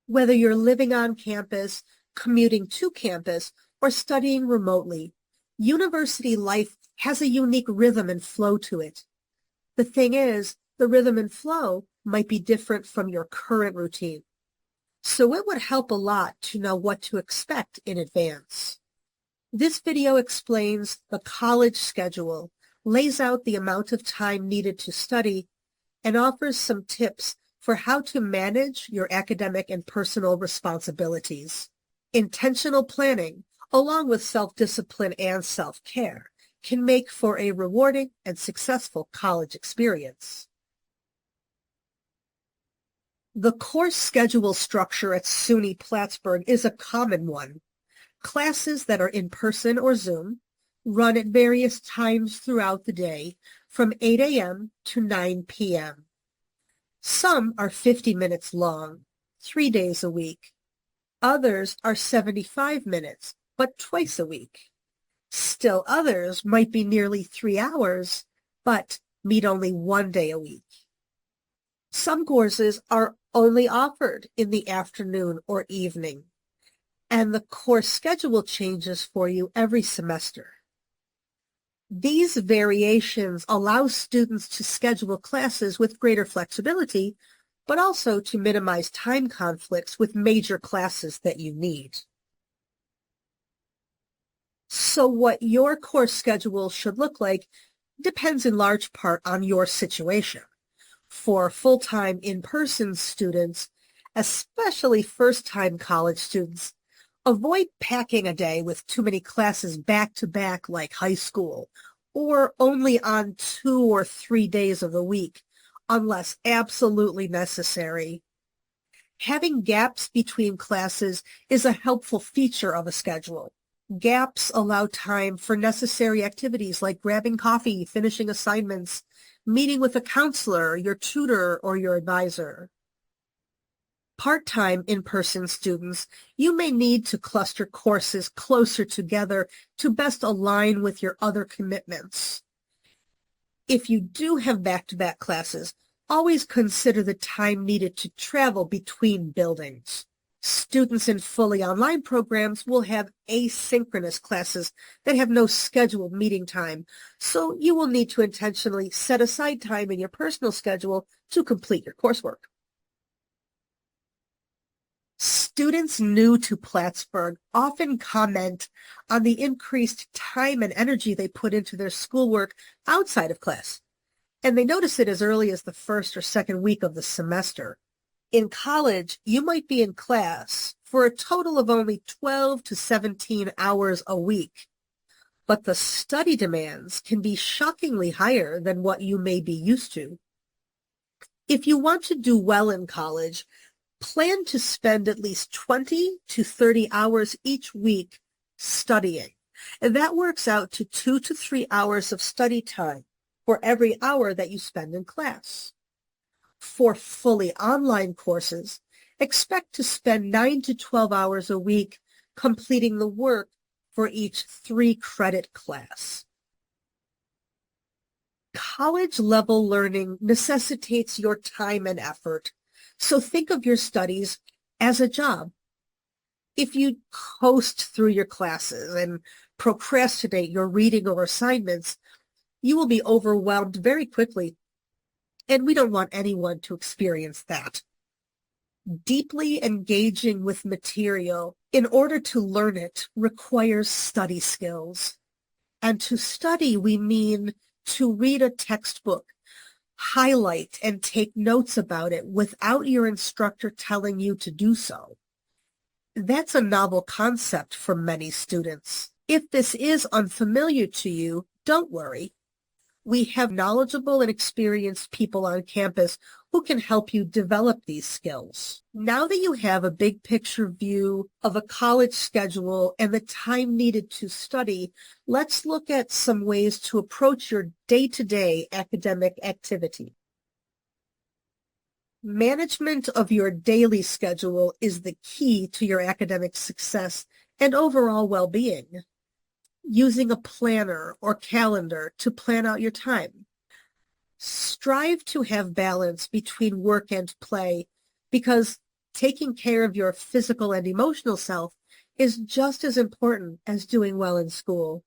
Whether you're living on campus, commuting to campus, or studying remotely, university life has a unique rhythm and flow to it. The thing is, the rhythm and flow might be different from your current routine. So it would help a lot to know what to expect in advance. This video explains the college schedule, lays out the amount of time needed to study, and offers some tips for how to manage your academic and personal responsibilities. Intentional planning, along with self-discipline and self-care, can make for a rewarding and successful college experience. The course schedule structure at SUNY Plattsburgh is a common one. Classes that are in person or Zoom run at various times throughout the day from 8 a.m. to 9 p.m. Some are 50 minutes long, 3 days a week. Others are 75 minutes, but twice a week. Still others might be nearly 3 hours, but meet only 1 day a week. Some courses are only offered in the afternoon or evening, and the course schedule changes for you every semester. These variations allow students to schedule classes with greater flexibility, but also to minimize time conflicts with major classes that you need. So what your course schedule should look like depends in large part on your situation. For full-time in-person students, especially first-time college students, avoid packing a day with too many classes back-to-back like high school, or only on 2 or 3 days of the week, unless absolutely necessary. Having gaps between classes is a helpful feature of a schedule. Gaps allow time for necessary activities like grabbing coffee, finishing assignments, meeting with a counselor, your tutor, or your advisor. Part-time in-person students, you may need to cluster courses closer together to best align with your other commitments. If you do have back-to-back classes, always consider the time needed to travel between buildings. Students in fully online programs will have asynchronous classes that have no scheduled meeting time, so you will need to intentionally set aside time in your personal schedule to complete your coursework. Students new to Plattsburgh often comment on the increased time and energy they put into their schoolwork outside of class, and they notice it as early as the first or second week of the semester. In college, you might be in class for a total of only 12 to 17 hours a week, but the study demands can be shockingly higher than what you may be used to. If you want to do well in college, plan to spend at least 20 to 30 hours each week studying, and that works out to 2 to 3 hours of study time for every hour that you spend in class. For fully online courses, expect to spend 9 to 12 hours a week completing the work for each 3-credit class. College-level learning necessitates your time and effort, so think of your studies as a job. If you coast through your classes and procrastinate your reading or assignments, you will be overwhelmed very quickly, and we don't want anyone to experience that. Deeply engaging with material in order to learn it requires study skills. And to study, we mean to read a textbook, highlight and take notes about it without your instructor telling you to do so. That's a novel concept for many students. If this is unfamiliar to you, don't worry. We have knowledgeable and experienced people on campus who can help you develop these skills. Now that you have a big picture view of a college schedule and the time needed to study, let's look at some ways to approach your day-to-day academic activity. Management of your daily schedule is the key to your academic success and overall well-being. Using a planner or calendar to plan out your time. Strive to have balance between work and play because taking care of your physical and emotional self is just as important as doing well in school.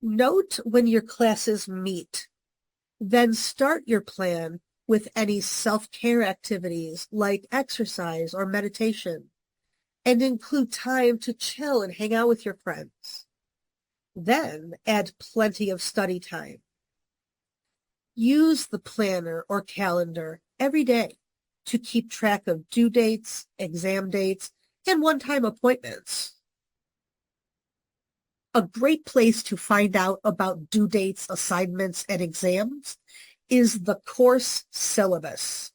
Note when your classes meet. Then start your plan with any self-care activities like exercise or meditation, and include time to chill and hang out with your friends. Then add plenty of study time. Use the planner or calendar every day to keep track of due dates, exam dates, and one-time appointments. A great place to find out about due dates, assignments, and exams is the course syllabus.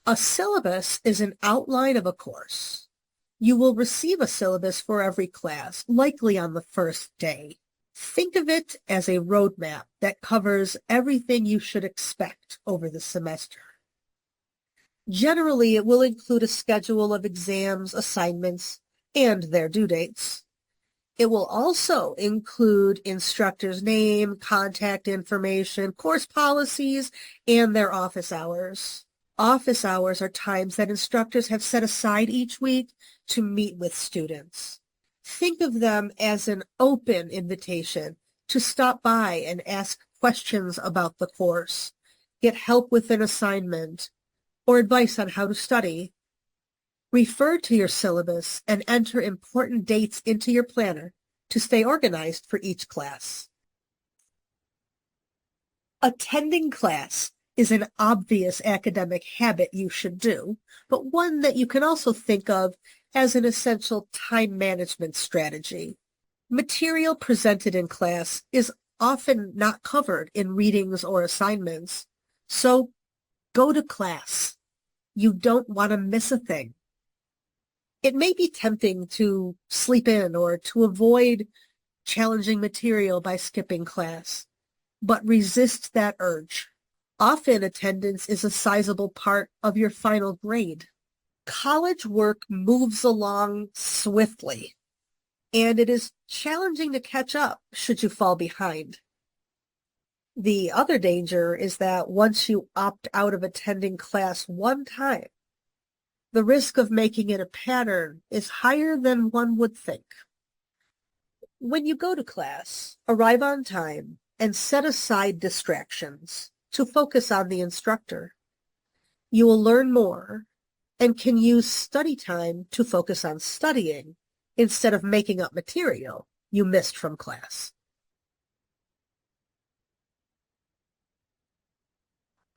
A syllabus is an outline of a course. You will receive a syllabus for every class, likely on the first day. Think of it as a roadmap that covers everything you should expect over the semester. Generally, it will include a schedule of exams, assignments, and their due dates. It will also include instructor's name, contact information, course policies, and their office hours. Office hours are times that instructors have set aside each week to meet with students. Think of them as an open invitation to stop by and ask questions about the course, get help with an assignment, or advice on how to study. Refer to your syllabus and enter important dates into your planner to stay organized for each class. Attending class is an obvious academic habit you should do, but one that you can also think of as an essential time management strategy. Material presented in class is often not covered in readings or assignments, so go to class. You don't want to miss a thing. It may be tempting to sleep in or to avoid challenging material by skipping class, but resist that urge. Often attendance is a sizable part of your final grade. College work moves along swiftly, and it is challenging to catch up should you fall behind. The other danger is that once you opt out of attending class one time, the risk of making it a pattern is higher than one would think. When you go to class, arrive on time and set aside distractions to focus on the instructor. You will learn more and can use study time to focus on studying instead of making up material you missed from class.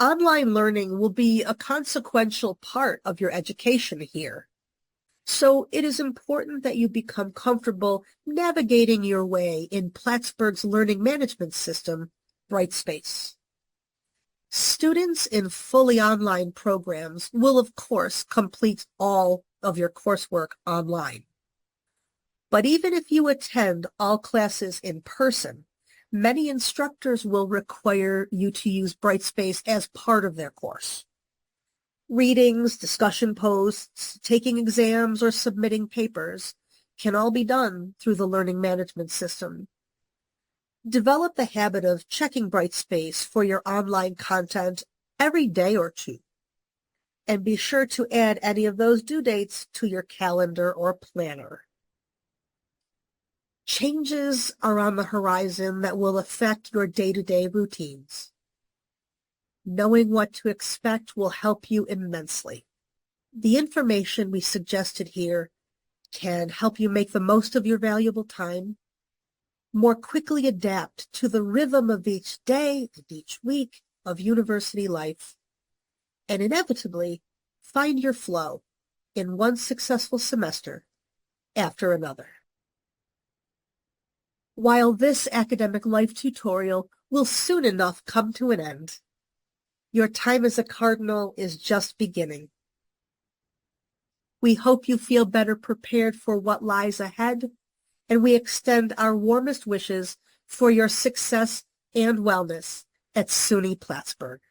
Online learning will be a consequential part of your education here. So it is important that you become comfortable navigating your way in Plattsburgh's learning management system, Brightspace. Students in fully online programs will, of course, complete all of your coursework online. But even if you attend all classes in person, many instructors will require you to use Brightspace as part of their course. Readings, discussion posts, taking exams, or submitting papers can all be done through the learning management system. Develop the habit of checking Brightspace for your online content every day or two, and be sure to add any of those due dates to your calendar or planner. Changes are on the horizon that will affect your day-to-day routines. Knowing what to expect will help you immensely. The information we suggested here can help you make the most of your valuable time, more quickly adapt to the rhythm of each day and each week of university life, and inevitably find your flow in one successful semester after another. While this academic life tutorial will soon enough come to an end, your time as a Cardinal is just beginning. We hope you feel better prepared for what lies ahead, and we extend our warmest wishes for your success and wellness at SUNY Plattsburgh.